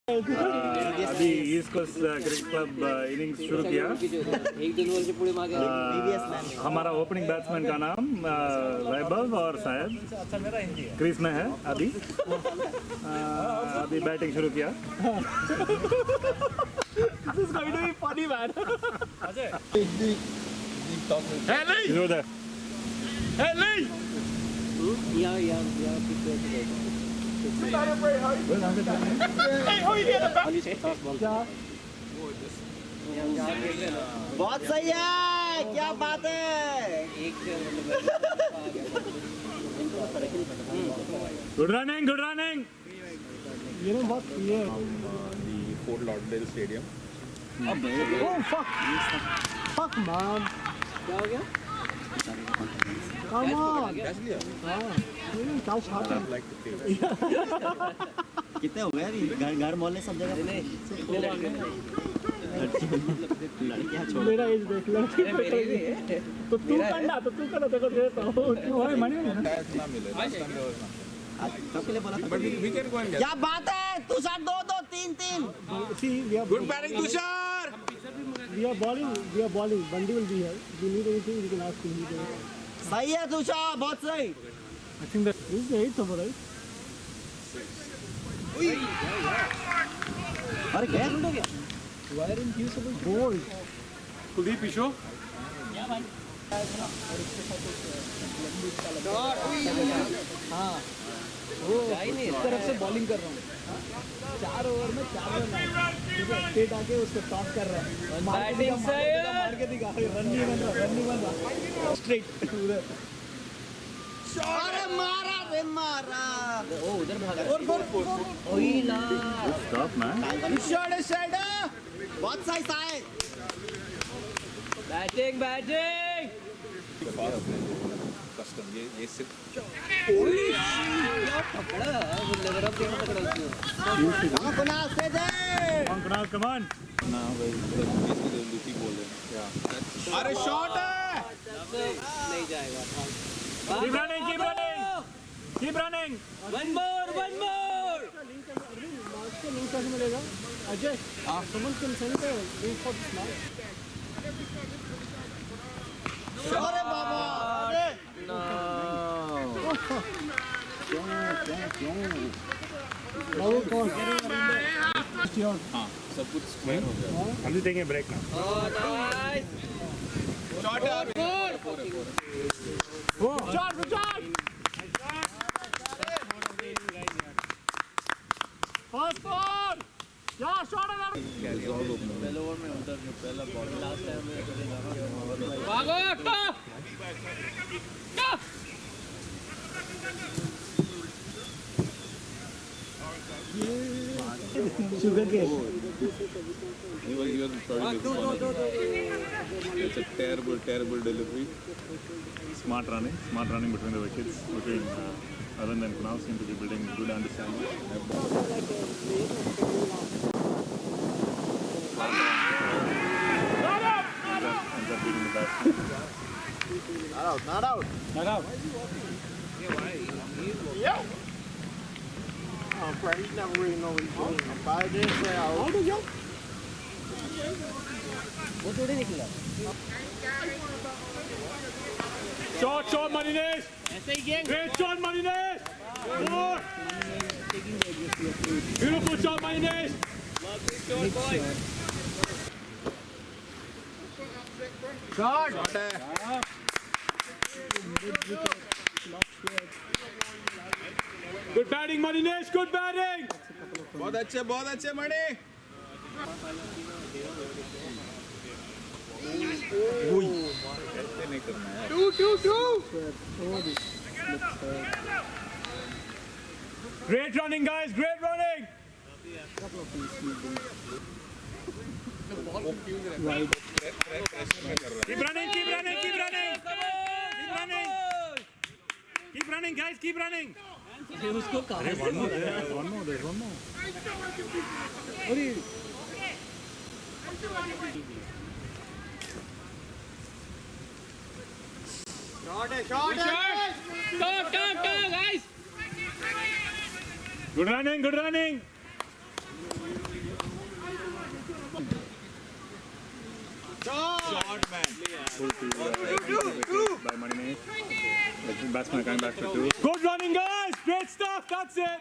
अभी East Coast Cricket Club innings शुरू किया। हमारा ओपनिंग बैट्समैन का नाम वैभव और शायद क्रीज में है अभी। अभी बैटिंग शुरू किया। This is going to be funny, man. Hey Lee! You there? Hey, Lee! Yeah. Hey, how you getting back? बहुत सही है, क्या बात है। Good running, good running. You know what? Yeah. The Fort Lauderdale Stadium. Oh fuck! Fuck, man. क्या हो गया? Come on. Catch लिया? क्या shot है? I'd like to play. कितने हो गए अभी? घर मोहल्ले सब जगह। लड़कियां छोड़। मेरा एज देख लड़की। तो तू करना देखो देता हूँ। ओए मणि। Catch ना मिले. Last time there was none. कब के लिए बोला था? But we can go and get. क्या बात है? Tushar 2-2 3-3। See, we are Good batting, Tushar. we are bowling. Bundy will be here. If you need anything, you can ask him. सही है तुषार, बहुत सही। I think that this is the 8th over, right? अरे क्या हो गया? Why aren't you supposed to bowl? Kuldeep Isho. हाँ वो इस तरफ से बॉलिंग कर रहा हूँ। 4 ओवर में 4 रन आए। ठीक है, स्टेट आके उसको टॉप कर रहा है। मार के दिखा रन नहीं बन रहा स्ट्रेट उधर। अरे मारा रे मारा। ओ उधर भागा। Good stuff, man. शॉट बहुत सही साइड। Batting Custom. ये सिर्फ. पकड़ा वो लेवर अप गेम पकड़ा उसने कुणाल से दे। Come on, Kunal, come on. ना भाई इसको लूपी बोल रहे हैं. क्या? अरे शॉट है. नहीं जाएगा Keep running, keep running. Keep running. One more इसको लिंक कैसे मिलेगा? Ajay, someone can send the link for this now. अरे बाबा। Now कौन? हाँ सब कुछ स्क्वायर हो गया. I'm just taking a break now. Nice shot है. Fast ball! Yeah, shot है पहले ओवर में उधर जो पहला बॉल लास्ट टाइम में भागो top Sugar cane. He was probably it's a terrible delivery. Smart running between the wickets. Between Arun and Kunal seem to be building good understanding. Ends up beating the batsman. Not out. Oh, Brad, he's never really know what he's doing. Umpire didn't say out. Out हो गया? वो थोड़ी निकला Shot, Martinez! ऐसे ही game Great shot, Martinez! More! Beautiful shot, Martinez! Shot है. Good batting, Martinez! Good batting! बहुत अच्छे मणि. ऐसे नहीं करना है. Great running, guys! Great running! Keep running! Keep running, guys! Keep running! उसको कहा One more, there's one more. Top guys Good running! Shot, man. Full to by Manish. Batsman coming back for 2. Good running, guys. Great stuff. That's it.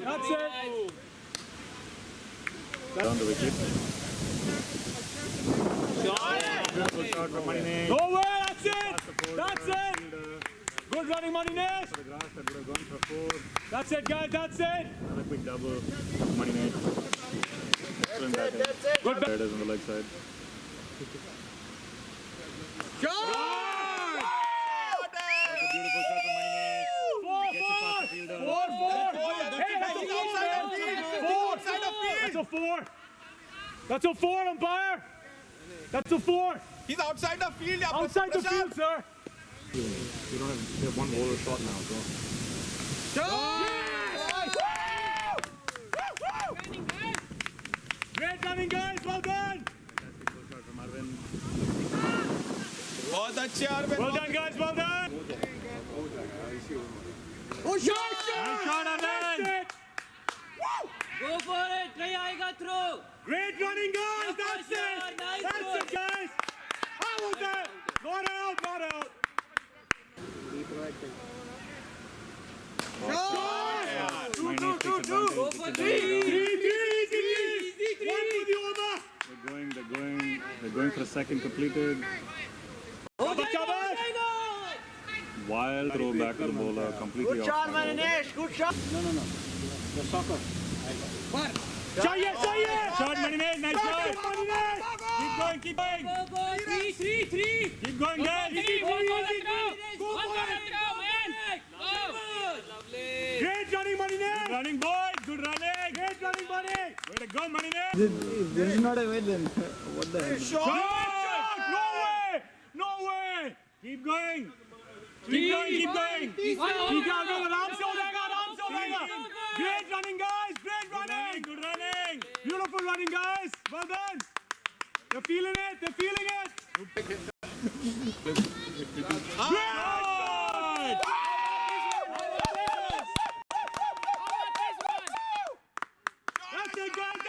That's it. Down the wicket. Beautiful shot from Manish. Go away. That's it. That's it. Good running, Manish. The grass that would have gone for 4. That's it, guys. That's it. Another quick double from Manish. Excellent batting. Good. There it is on the leg side. Beautiful shot from Manish. Gets it past the fielder. 4. Hey, that's a 4. That's a 4. That's a 4, umpire. That's a 4. He's outside the field. Yeah, Outside the field, sir. You have one bowler shot now, so. Great running, guys. Well done. Fantastic full shot from Arvind. बहुत अच्छे Arvind. Well done, guys. Well done. Oh, shot! Nice shot, Arvind. Go for it. नहीं आएगा throw. Great running, guys. That's it. Nice That's one. it, guys. How was that? Not out. Not out. Manish takes Go advantage. for 3. 3. One for the over. They're going for a second completed. हो जाएगा. Wild throw back to the bowler, completely off. चाहिए. Shot, Manish. Nice shot. Keep going. Keep going. Go, go. 3. Keep going, guys. Great running, Manish. Good running, boys. Good running. Great running, Manish. Way to go, Manish. If there is not a way, then what the hell? Shot! No way! Keep going! Keep going! Keep going! आराम से हो जाएगा! Great running, guys! Great running! Good running! Beautiful running, guys! Well done! They're feeling it! Great! That's it, guys!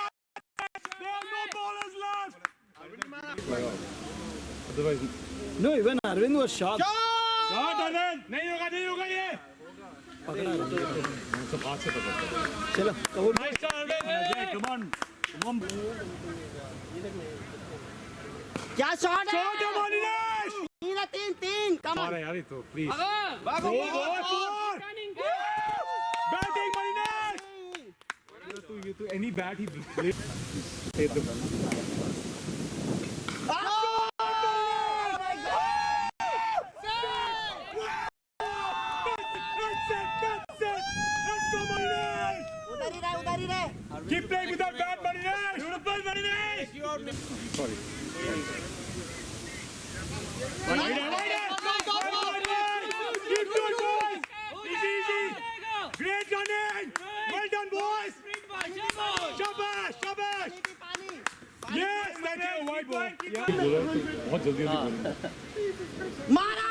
There are no bowlers left! No, even Arvind was shocked. Shot, Arvind! नहीं होगा ये! चलो, कबूल. Nice shot, Arvind! Come on! क्या shot है? Shot है, Manish! 3 come on. यार ये तो please. Four! Batting, Manish! You to any bat he plays. Hit the That's it! Let's go, Manish! उधर ही रहे. Keep playing with that bat, Manish! Beautiful, Manish! Sorry. Keep doing, boys! It's easy! Great running! Well done, boys! Shabash! Yes, that's it! White ball! बहुत जल्दी मारा.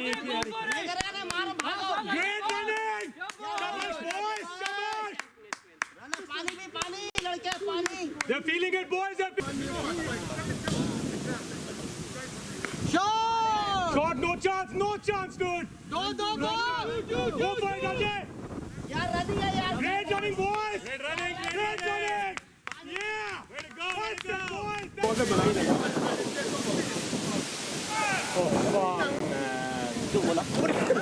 Yes! मारो भागो. Great running! Shabash, boys! Shabash! पानी लड़के पानी. They're feeling it, boys! Shot, no chance, dude! दो. Go for it, Ajay! यार रनिंग है यार. Great running, boys! Great running! Yeah! Way to go, that's it, boys!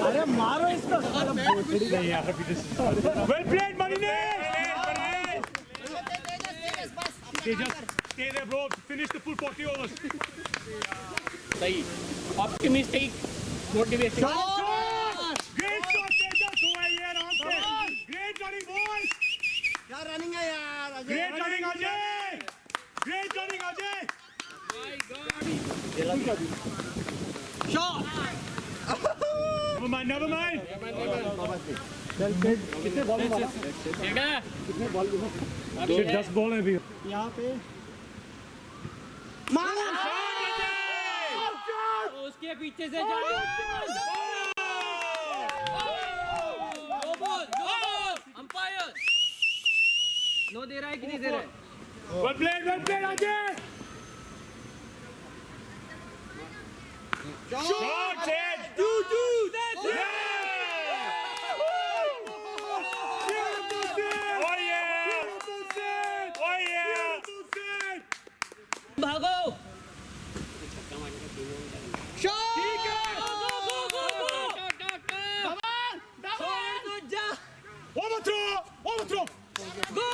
अरे मारो इसको. Well played, Manish! Stay there, bro. Finish the full 40 overs. सही. Optimistic. Motivation. Great shot, Tejas! हुआ है ये आराम से. Great running, boys! क्या रनिंग है यार. Great running, Ajay! Great running, Ajay! Never mind. कितने बॉल मारा? कितने बॉल मारा? 10 बॉल है अभी. यहाँ पे. मारा. उसके पीछे से जाए. No ball. अंपायर. नो दे रहा है कि नहीं दे रहा है? Well played, Ajay. Shot, Ted. Two. That's it. Beautiful save. Oh yeah. Beautiful save. Oh yeah. Beautiful save. भागो ठीक है. Overthrow. Go!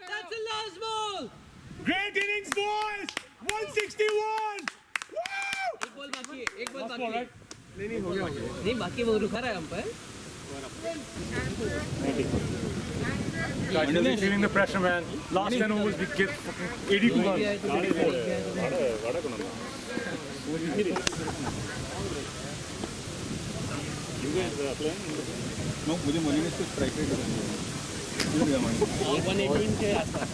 That's the last ball. Great innings, boys. 161. Woo! एक बॉल बाकी है Last ball, right? नहीं बाकी वो रुका रहा है umpire Guys, you're feeling the pressure, man. Last 10 overs, we get fucking 82 runs. You guys playing? No, मुझे मनी ने इसको स्ट्राइक रेट करनी है. 118 के आसपास.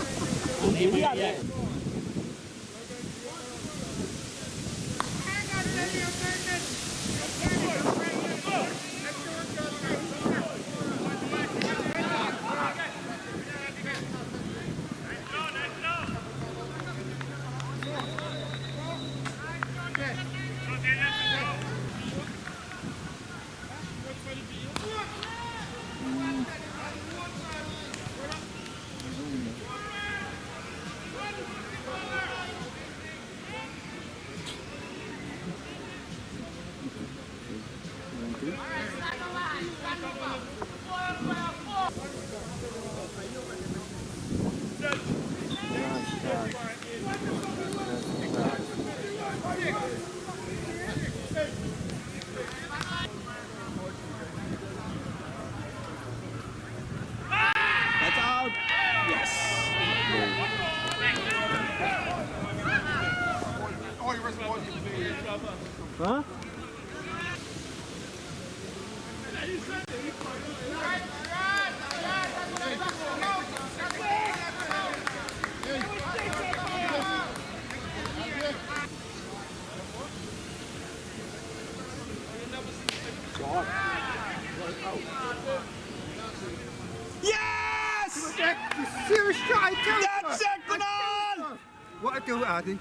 That's out. Yes. Huh? Yes! Serious try, That's it, Kunal! What I do, Adi?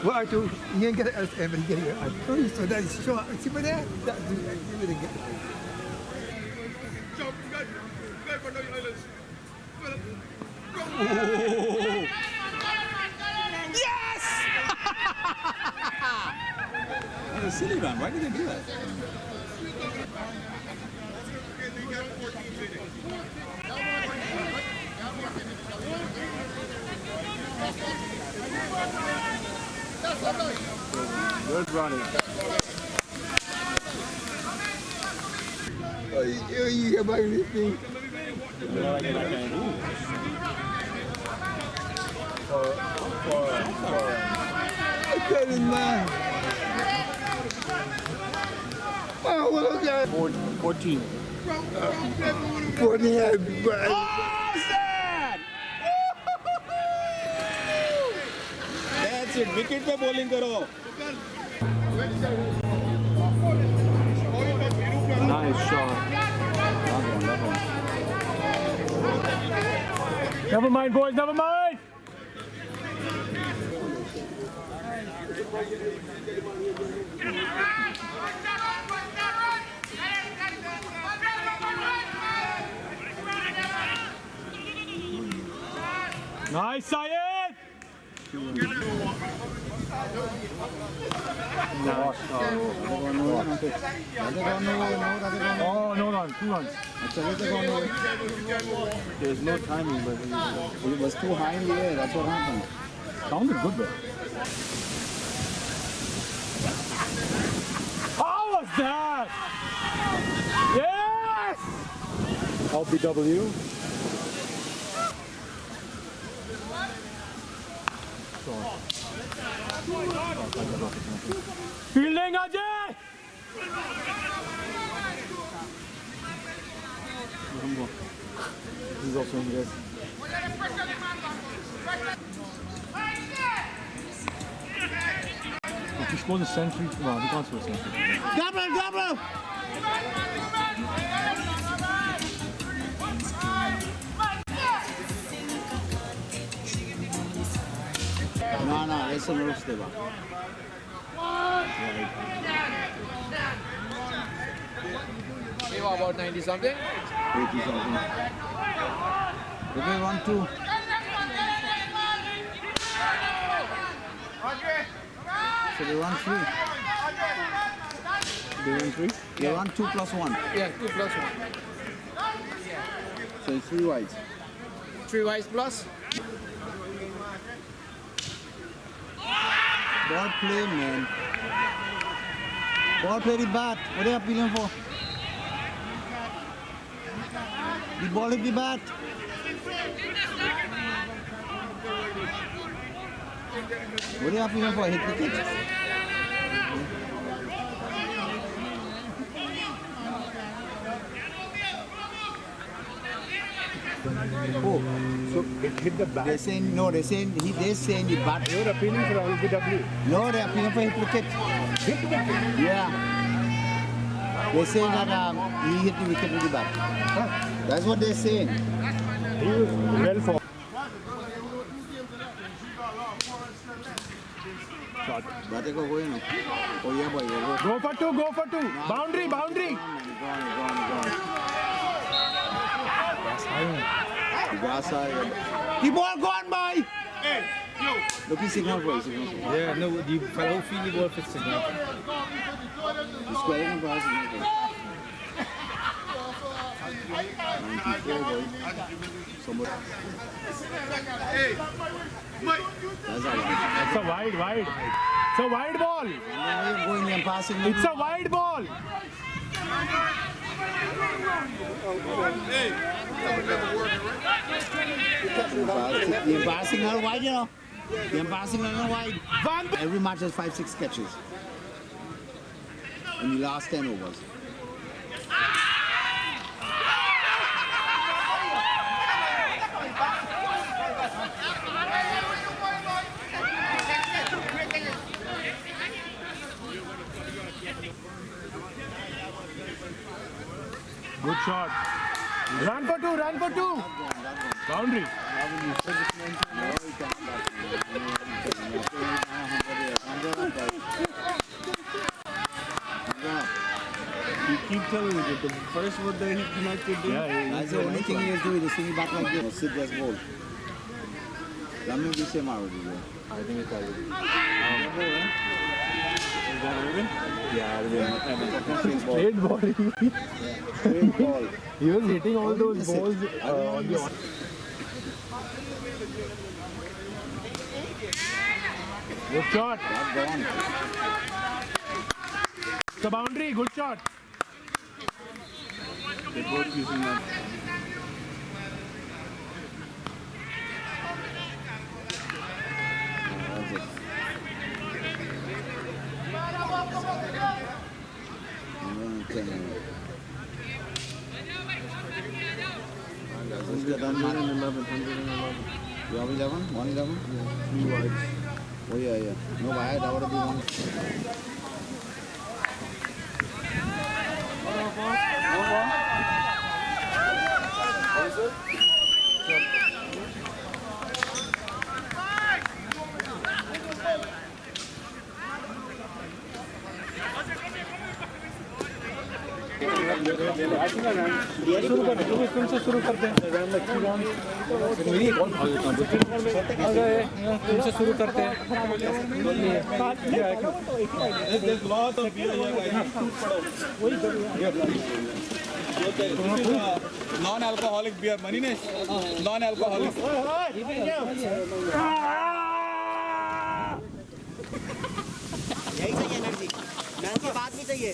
What I do, you ain't get it as ever get it. I told you so. That is short. See what there? That you didn't get it. Yes! That was a silly run. Why did they do that? Good running. You get my thing. I can't mind. Oh, well, okay. 14. 48, but That's it. Wicket पे bowling करो. Nice shot. Never mind, boys, never mind. Nice, Syed. Oh, no run, 2 runs. There's no timing, but it was too high in the air. That's what happened. Sounded good though. How was that? Yes! LBW. Fielding, Ajay! This is also in this. If he scores a century, well, he can't score a century. Grab him! No, eso no usted va. About 90 something. 80 something. Okay, 1-2. So they won 3. They won 3. They won 2 plus 1. Yeah, 2 plus 1. So it's 3 wides. 3 wides plus. Ball play, man. Ball play the bat. What are you appealing for? The ball is the bat. What are you appealing for? Hit wicket. Oh, so it hit the bat. They're saying no. They're saying the bat. You're appealing for LBW. No, they're appealing for hit wicket. Hit wicket. Yeah. They're saying that he hit the wicket with the bat. That's what they're saying. He was well for. Bate ko going. Oh yeah, boy. Go for 2. Go for 2. Boundary. Boundary. Go on. Grass high. The ball gone by. Hey, yo. Look, he signal for it. Yeah, no, the fellow feel the ball fits signal. The square can pass signal. 94, boy. Somebody. Hey, Mike. That's a wide. It's a wide. It's a wide ball. And then going and passing. It's a wide ball. Hey. The passing are wide, you know. The passing are wide. Every match has 5-6 catches. In the last 10 overs. Good shot. Run for 2. Boundary. He keep telling me that the first one that he connected. That's the only thing he is doing. He's sitting back like this. Sit just ball. That may be same already. I think it's already. Is that over? Yeah, Straight ball. Straight ball. He was hitting all those balls on the. Good shot. That's gone. It's a boundary. Good shot. They both using that. Who's got done? 111. You have 11? 111? Yeah. 3 wides. Oh yeah. No wide. That would have been one. तुमसे शुरू करते हैं तुमसे शुरू करते हैं Non-alcoholic beer, Manish. Non-alcoholic. यही चाहिए एनर्जी मैच के बाद भी चाहिए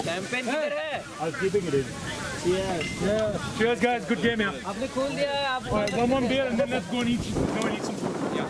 कैंपेन किधर है? I was keeping it in. Cheers guys, good game yeah. आपने खोल दिया है आप. One more beer and then let's go and eat some food. Yeah.